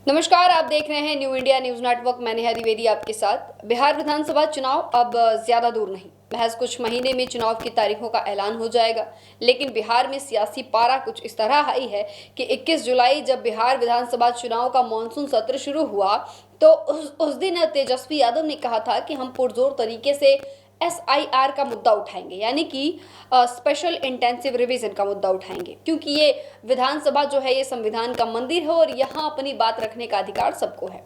नमस्कार, आप देख रहे हैं न्यू इंडिया न्यूज नेटवर्क। मैं नेहा द्विवेदी आपके साथ। बिहार विधानसभा चुनाव अब ज्यादा दूर नहीं, महज कुछ महीने में चुनाव की तारीखों का ऐलान हो जाएगा। लेकिन बिहार में सियासी पारा कुछ इस तरह हाई है कि 21 जुलाई जब बिहार विधानसभा चुनाव का मानसून सत्र शुरू हुआ तो उस दिन तेजस्वी यादव ने कहा था कि हम पुरजोर तरीके से SIR का मुद्दा उठाएंगे, यानी कि स्पेशल इंटेंसिव रिवीजन का मुद्दा उठाएंगे, क्योंकि ये विधानसभा जो है ये संविधान का मंदिर है और यहाँ अपनी बात रखने का अधिकार सबको है।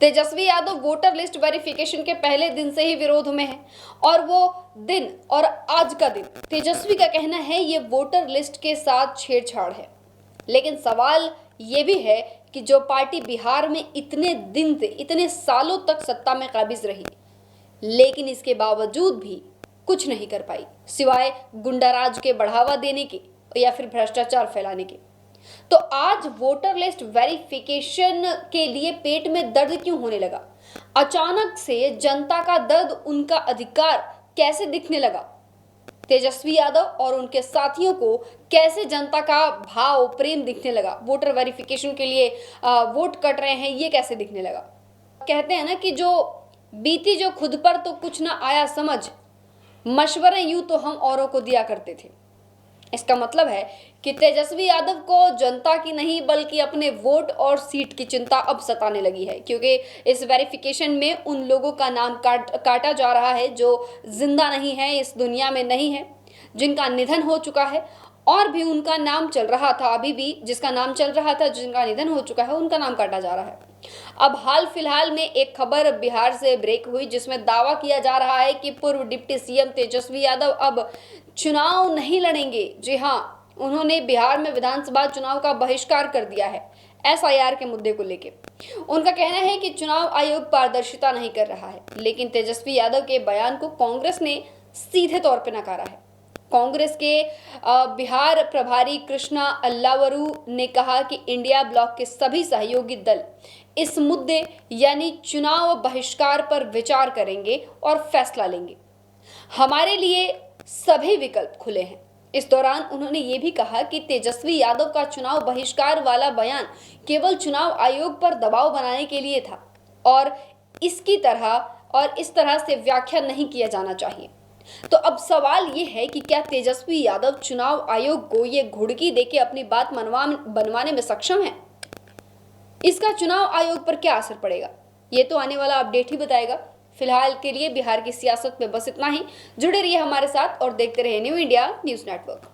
Tejashwi Yadav voter list verification के पहले दिन से ही विरोध में है और वो दिन और आज का दिन तेजस्वी का कहना है ये वोटर लिस्ट के साथ छेड़छाड़ है। लेकिन सवाल ये भी है कि जो पार्टी बिहार में इतने दिन से इतने सालों तक सत्ता में काबिज रही, लेकिन इसके बावजूद भी कुछ नहीं कर पाई सिवाय गुंडाराज के बढ़ावा देने के या फिर भ्रष्टाचार फैलाने के, तो आज वोटर लिस्ट वेरिफिकेशन के लिए पेट में दर्द क्यों होने लगा? अचानक से जनता का दर्द, उनका अधिकार कैसे दिखने लगा? तेजस्वी यादव और उनके साथियों को कैसे जनता का भाव प्रेम दिखने लगा? वोटर वेरिफिकेशन के लिए वोट कट रहे हैं, ये कैसे दिखने लगा? कहते हैं ना कि जो बीती जो खुद पर तो कुछ ना आया समझ, मशवरे यूं तो हम औरों को दिया करते थे। इसका मतलब है कि तेजस्वी यादव को जनता की नहीं बल्कि अपने वोट और सीट की चिंता अब सताने लगी है, क्योंकि इस वेरिफिकेशन में उन लोगों का नाम काटा जा रहा है जो जिंदा नहीं है, इस दुनिया में नहीं है, जिनका निधन हो चुका है, और भी उनका नाम चल रहा था, अभी भी जिसका नाम चल रहा था, जिनका निधन हो चुका है, उनका नाम काटा जा रहा है। अब हाल फिलहाल में एक खबर बिहार से ब्रेक हुई जिसमें दावा किया जा रहा है कि पूर्व डिप्टी CM तेजस्वी यादव अब चुनाव नहीं लड़ेंगे। जी हाँ, उन्होंने बिहार में विधानसभा चुनाव का बहिष्कार कर दिया है SIR के मुद्दे को लेकर। उनका कहना है कि चुनाव आयोग पारदर्शिता नहीं कर रहा है, लेकिन तेजस्वी यादव के बयान को कांग्रेस ने सीधे तौर पर नकारा है। कांग्रेस के बिहार प्रभारी कृष्णा अल्लावरू ने कहा कि इंडिया ब्लॉक के सभी सहयोगी दल इस मुद्दे यानी चुनाव बहिष्कार पर विचार करेंगे और फैसला लेंगे। हमारे लिए सभी विकल्प खुले हैं। इस दौरान उन्होंने ये भी कहा कि तेजस्वी यादव का चुनाव बहिष्कार वाला बयान केवल चुनाव आयोग पर दबाव बनाने के लिए था और इस तरह से व्याख्या नहीं किया जाना चाहिए। तो अब सवाल ये है कि क्या तेजस्वी यादव चुनाव आयोग को ये घुड़की देके अपनी बात बनवाने में सक्षम है? इसका चुनाव आयोग पर क्या असर पड़ेगा, ये तो आने वाला अपडेट ही बताएगा। फिलहाल के लिए बिहार की सियासत में बस इतना ही। जुड़े रहिए हमारे साथ और देखते रहिए न्यू इंडिया न्यूज नेटवर्क।